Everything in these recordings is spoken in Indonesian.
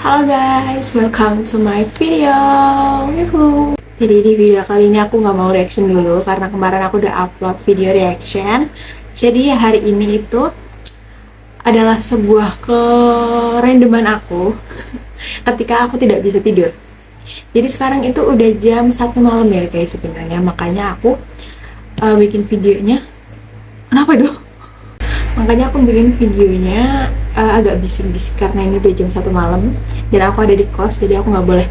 Halo guys, welcome to my video. Yuhu. Jadi di video kali ini aku nggak mau reaction dulu karena kemarin aku udah upload video reaction. Jadi hari ini itu adalah sebuah kerandoman aku ketika aku tidak bisa tidur. Jadi sekarang itu udah jam 1 malam ya guys sebenarnya, makanya aku bikin videonya. Kenapa itu? Makanya aku bikin videonya agak bisik-bisik karena ini udah jam 1 malam dan aku ada di kos, jadi aku nggak boleh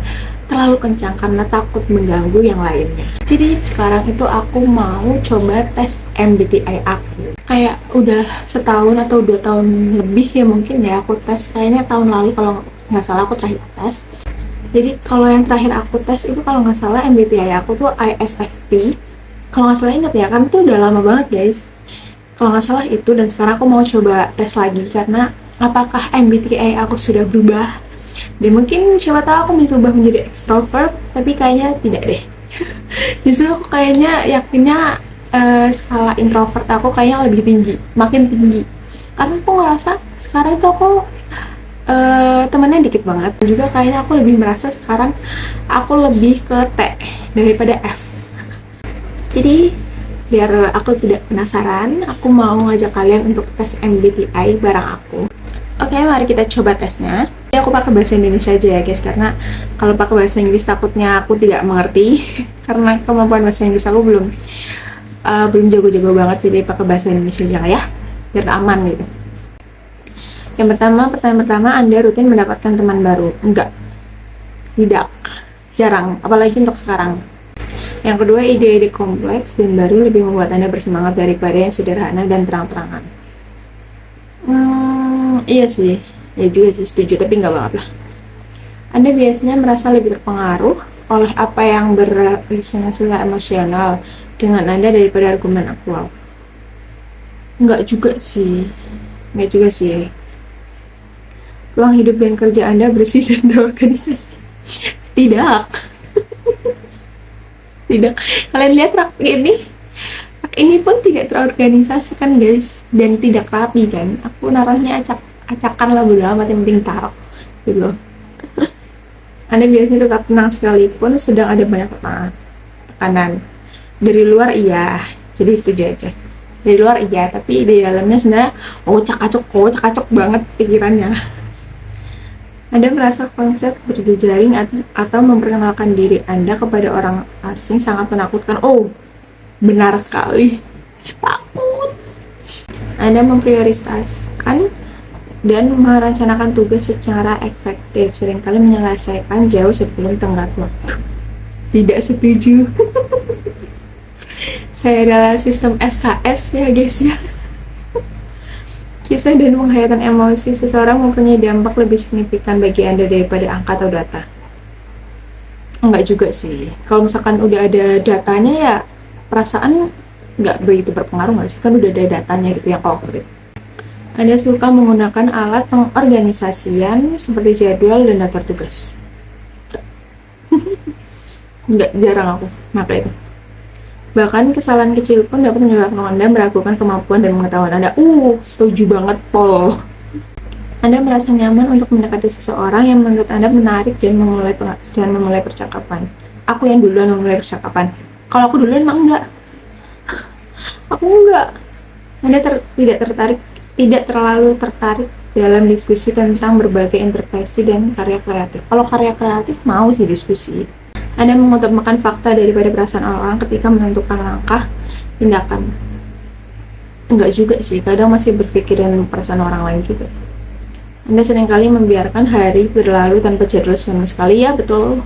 terlalu kencang karena takut mengganggu yang lainnya. Jadi sekarang itu aku mau coba tes MBTI aku. Kayak udah setahun atau 2 tahun lebih ya mungkin ya aku tes, kayaknya tahun lalu kalau nggak salah aku terakhir tes. Jadi kalau yang terakhir aku tes itu kalau nggak salah MBTI aku tuh ISFP. Kalau nggak salah inget ya, kan itu udah lama banget guys. Kalau nggak salah itu, dan sekarang aku mau coba tes lagi karena apakah MBTI aku sudah berubah, dan mungkin siapa tahu aku bisa berubah menjadi extrovert, tapi kayaknya tidak deh. Justru aku kayaknya yakinnya skala introvert aku kayaknya lebih tinggi, makin tinggi, karena aku ngerasa sekarang itu aku temennya dikit banget, dan juga kayaknya aku lebih merasa sekarang aku lebih ke T daripada F. Jadi biar aku tidak penasaran, aku mau ngajak kalian untuk tes MBTI bareng aku. Oke, mari kita coba tesnya. Jadi aku pakai bahasa Indonesia aja ya guys, karena kalau pakai bahasa Inggris takutnya aku tidak mengerti karena kemampuan bahasa Inggris aku belum jago-jago banget, jadi pakai bahasa Indonesia aja ya, biar aman gitu. Yang pertama, pertanyaan pertama, Anda rutin mendapatkan teman baru? Enggak, tidak, jarang, apalagi untuk sekarang. Yang kedua, ide-ide kompleks dan baru lebih membuat Anda bersemangat daripada yang sederhana dan terang-terangan. Iya sih, ya juga sih, setuju, tapi nggak banget lah. Anda biasanya merasa lebih terpengaruh oleh apa yang berresonansi emosional dengan Anda daripada argumen aktual. Nggak juga sih. Ruang hidup dan kerja Anda bersih dan terorganisasi? Tidak. Tidak. Kalian lihat rak ini pun tidak terorganisasi kan guys, dan tidak rapi kan. Aku naruhnya acakan lah, bodo amat, yang penting taruh gitu loh. Anda biasanya tetap tenang sekalipun sedang ada banyak tekanan. Dari luar iya, jadi setuju aja. Dari luar iya, tapi di dalamnya sebenarnya kocak-kacok banget pikirannya. Anda merasa konsep berjejaring atau memperkenalkan diri Anda kepada orang asing sangat menakutkan? Oh, benar sekali. Takut. Anda memprioritaskan dan merencanakan tugas secara efektif, seringkali menyelesaikan jauh sebelum tenggat waktu. Tidak setuju. Saya adalah sistem SKS ya guys ya. Kisah dan penghayatan emosi seseorang mempunyai dampak lebih signifikan bagi Anda daripada angka atau data. Enggak juga sih. Kalau misalkan udah ada datanya ya perasaan nggak begitu berpengaruh nggak sih? Kan udah ada datanya gitu yang konkret. Anda suka menggunakan alat pengorganisasian seperti jadwal dan daftar tugas? Nggak, jarang aku pakai itu. Bahkan kesalahan kecil pun dapat menyebabkan Anda meragukan kemampuan dan pengetahuan Anda. Setuju banget, Paul. Anda merasa nyaman untuk mendekati seseorang yang menurut Anda menarik dan memulai percakapan. Aku yang duluan memulai percakapan. Kalau aku duluan mah enggak. Aku enggak. Anda tidak terlalu tertarik dalam diskusi tentang berbagai interpretasi dan karya kreatif. Kalau karya kreatif mau sih diskusi. Anda mengutamakan fakta daripada perasaan orang ketika menentukan langkah tindakan? Enggak juga sih, kadang masih berpikir dengan perasaan orang lain juga. Anda seringkali membiarkan hari berlalu tanpa jadwal sama sekali? Ya betul.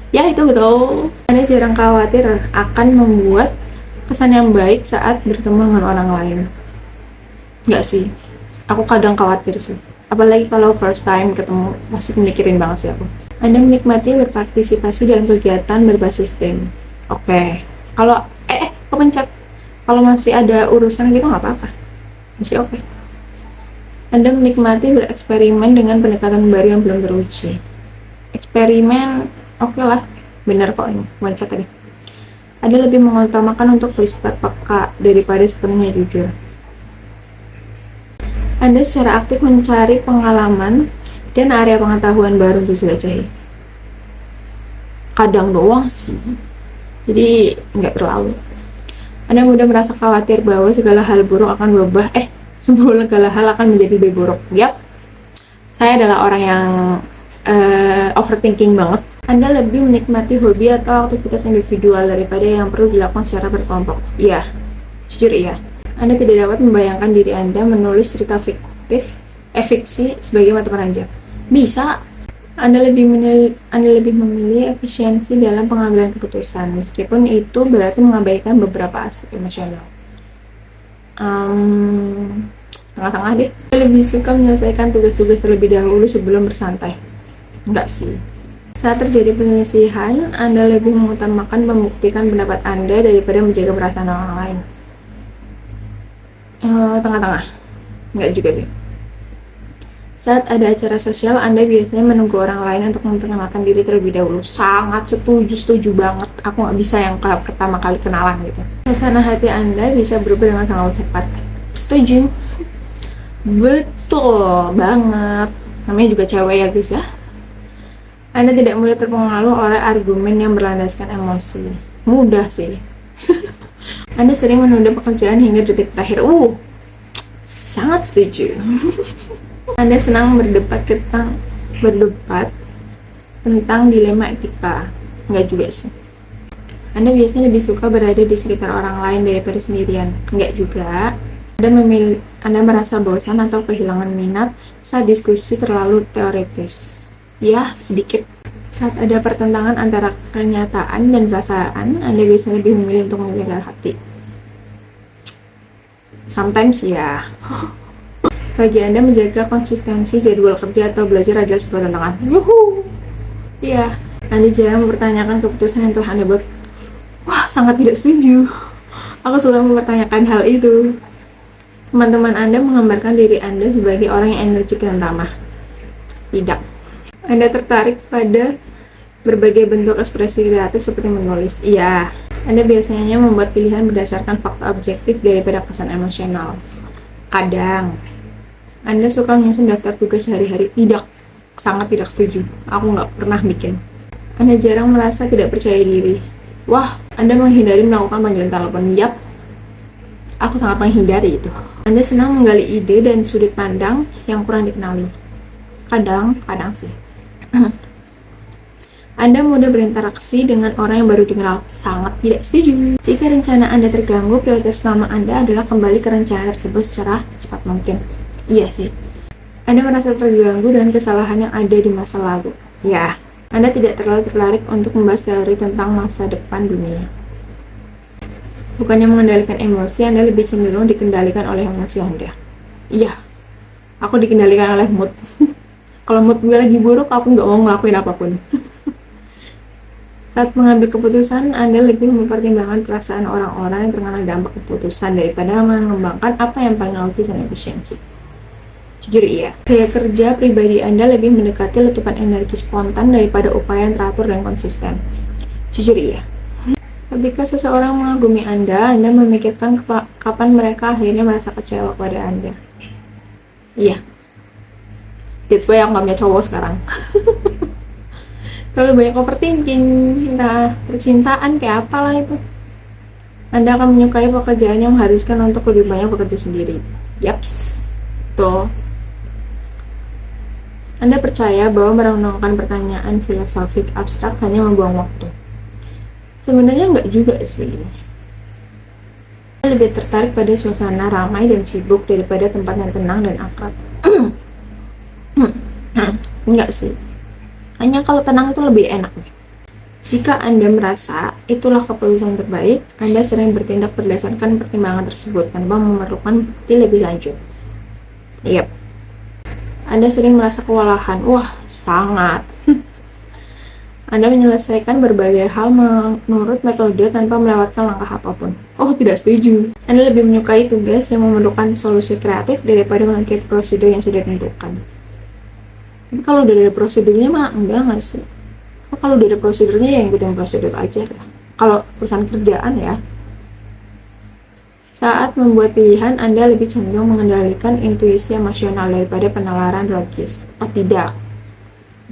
Ya itu betul. Anda jarang khawatir akan membuat kesan yang baik saat bertemu dengan orang lain? Enggak sih, aku kadang khawatir sih, apalagi kalau first time ketemu, pasti mikirin banget sih aku. Anda menikmati berpartisipasi dalam kegiatan berbasis tim? Oke. Kalau kepencet. Kalau masih ada urusan gitu nggak apa-apa, masih oke. Anda menikmati bereksperimen dengan pendekatan baru yang belum teruji? Eksperimen oke lah, bener kok ini pencet tadi. Anda lebih mengutamakan untuk bersifat peka daripada sepenuhnya jujur? Anda secara aktif mencari pengalaman dan area pengetahuan baru untuk dijelajahi. Kadang doang sih, jadi nggak terlalu. Anda mudah merasa khawatir bahwa segala hal buruk akan berubah, segala hal akan menjadi lebih buruk. Yap, saya adalah orang yang overthinking banget. Anda lebih menikmati hobi atau aktivitas individual daripada yang perlu dilakukan secara berkelompok. Iya, jujur iya. Anda tidak dapat membayangkan diri Anda menulis cerita fiksi sebagai mata peranjat. Bisa. Anda lebih memilih efisiensi dalam pengambilan keputusan, meskipun itu berarti mengabaikan beberapa aspek emosional. Tengah-tengah deh. Anda lebih suka menyelesaikan tugas-tugas terlebih dahulu sebelum bersantai. Enggak sih. Saat terjadi penyelesaian, Anda lebih mengutamakan membuktikan pendapat Anda daripada menjaga perasaan orang lain. Tengah-tengah. Enggak juga sih. Saat ada acara sosial, Anda biasanya menunggu orang lain untuk memperkenalkan diri terlebih dahulu. Sangat setuju banget. Aku nggak bisa yang pertama kali kenalan gitu. Suasana hati Anda bisa berubah dengan sangat cepat. Setuju. Betul banget. Namanya juga cewek ya guys ya. Anda tidak mudah terpengaruh oleh argumen yang berlandaskan emosi. Mudah sih. Anda sering menunda pekerjaan hingga detik terakhir. Sangat setuju. Anda senang berdebat tentang dilema etika. Enggak juga sih. Anda biasanya lebih suka berada di sekitar orang lain daripada sendirian. Enggak juga. Anda merasa bosan atau kehilangan minat saat diskusi terlalu teoritis. Ya, sedikit. Saat ada pertentangan antara kenyataan dan perasaan, Anda biasanya lebih memilih untuk menjaga hati. Sometimes ya. Bagi Anda, menjaga konsistensi jadwal kerja atau belajar adalah sebuah tantangan. Iya, Anda jarang mempertanyakan keputusan yang telah Anda buat. Sangat tidak setuju. Aku selalu mempertanyakan hal itu. Teman-teman Anda menggambarkan diri Anda sebagai orang yang energik dan ramah. Tidak. Anda tertarik pada berbagai bentuk ekspresi kreatif seperti menulis. Iya. Anda biasanya membuat pilihan berdasarkan fakta objektif daripada kesan emosional. Kadang. Anda suka menyusun daftar tugas sehari-hari? Tidak, sangat tidak setuju. Aku nggak pernah bikin. Anda jarang merasa tidak percaya diri. Anda menghindari melakukan panggilan telepon. Yap, aku sangat menghindari itu. Anda senang menggali ide dan sudut pandang yang kurang dikenali. Kadang sih. Anda mudah berinteraksi dengan orang yang baru dikenal. Sangat tidak setuju. Jika rencana Anda terganggu, prioritas utama Anda adalah kembali ke rencana tersebut secara cepat mungkin. Iya sih. Anda merasa terganggu dengan kesalahan yang ada di masa lalu. Ya, Anda tidak terlalu tertarik untuk membahas teori tentang masa depan dunia. Bukannya mengendalikan emosi, Anda lebih cenderung dikendalikan oleh emosi Anda. Iya, aku dikendalikan oleh mood. Kalau mood gue lagi buruk, aku nggak mau ngelakuin apapun. Saat mengambil keputusan, Anda lebih mempertimbangkan perasaan orang-orang yang terkena dampak keputusan daripada mengembangkan apa yang paling logis dan efisiensi. Jujur iya. Gaya kerja pribadi Anda lebih mendekati letupan energi spontan daripada upaya yang teratur dan konsisten. Jujur iya. Ketika seseorang mengagumi Anda memikirkan kapan mereka akhirnya merasa kecewa kepada Anda. Iya. That's why aku gak punya cowok sekarang. Terlalu banyak overthinking, percintaan kayak apalah itu. Anda akan menyukai pekerjaan yang mengharuskan untuk lebih banyak bekerja sendiri. Yaps. Tuh. Anda percaya bahwa merenungkan pertanyaan filosofik abstrak hanya membuang waktu. Sebenarnya nggak juga sih. Anda lebih tertarik pada suasana ramai dan sibuk daripada tempat yang tenang dan akrab. Enggak sih. Hanya kalau tenang itu lebih enak. Jika Anda merasa itulah keputusan terbaik, Anda sering bertindak berdasarkan pertimbangan tersebut tanpa memerlukan bukti lebih lanjut. Yap. Anda sering merasa kewalahan. Sangat. Anda menyelesaikan berbagai hal menurut metode tanpa melewatkan langkah apapun. Tidak setuju. Anda lebih menyukai tugas yang memerlukan solusi kreatif daripada mengikuti prosedur yang sudah ditentukan. Tapi kalau udah ada prosedurnya enggak sih. Kalau udah ada prosedurnya ya ikutin prosedur aja lah. Kalau urusan kerjaan ya. Saat membuat pilihan, Anda lebih cenderung mengendalikan intuisi emosional daripada penalaran logis. Tidak.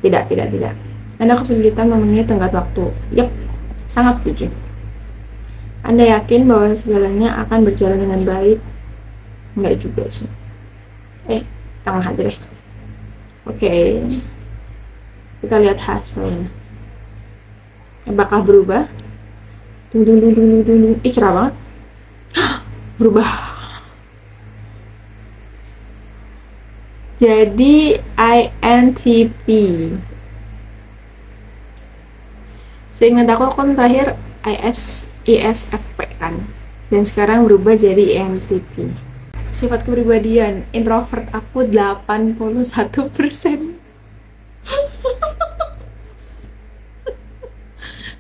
Tidak. Anda kesulitan memenuhi tenggat waktu. Yap, sangat setuju. Anda yakin bahwa segalanya akan berjalan dengan baik? Enggak juga sih. Tengah aja deh. Oke. Kita lihat hasilnya. Apakah berubah? Ih, cerah banget. Berubah. Jadi INTP. Seingat aku kan terakhir ISFP kan. Dan sekarang berubah jadi INTP. Sifat kepribadian, introvert aku 81%.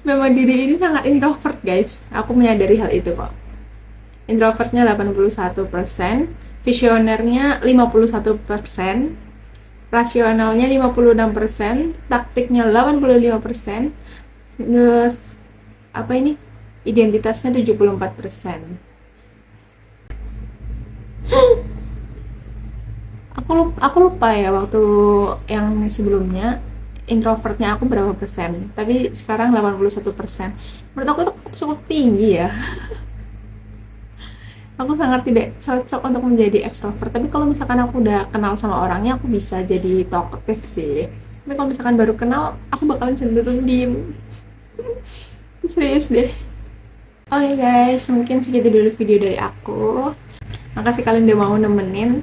Memang diri ini sangat introvert guys. Aku menyadari hal itu kok. Introvertnya 81%, visionernya 51%, rasionalnya 56%, taktiknya 85%, terus apa ini? Identitasnya 74%. Aku lupa ya waktu yang sebelumnya introvertnya aku berapa persen, tapi sekarang 81%. Menurut aku itu cukup tinggi ya. Aku sangat tidak cocok untuk menjadi extrovert, tapi kalau misalkan aku udah kenal sama orangnya aku bisa jadi talkative sih. Tapi kalau misalkan baru kenal aku bakalan cenderung diem. Serius deh. Oke guys, mungkin segitu dulu video dari aku. Makasih kalian udah mau nemenin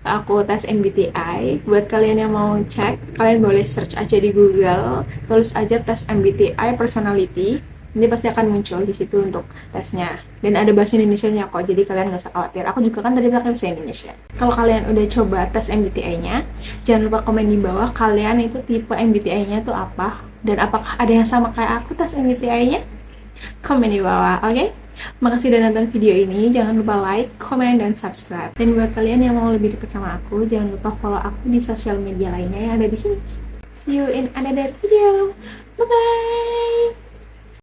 aku tes MBTI. Buat kalian yang mau cek, kalian boleh search aja di Google, tulis aja tes MBTI personality. Nanti pasti akan muncul di situ untuk tesnya. Dan ada bahasa Indonesianya kok, jadi kalian nggak usah khawatir. Aku juga kan tadi pakai bahasa Indonesia. Kalau kalian udah coba tes MBTI-nya, jangan lupa komen di bawah kalian itu tipe MBTI-nya tuh apa, dan apakah ada yang sama kayak aku tes MBTI-nya? Komen di bawah, oke? Makasih udah nonton video ini. Jangan lupa like, comment, dan subscribe. Dan buat kalian yang mau lebih dekat sama aku, jangan lupa follow aku di sosial media lainnya yang ada di sini. See you in another video. Bye bye.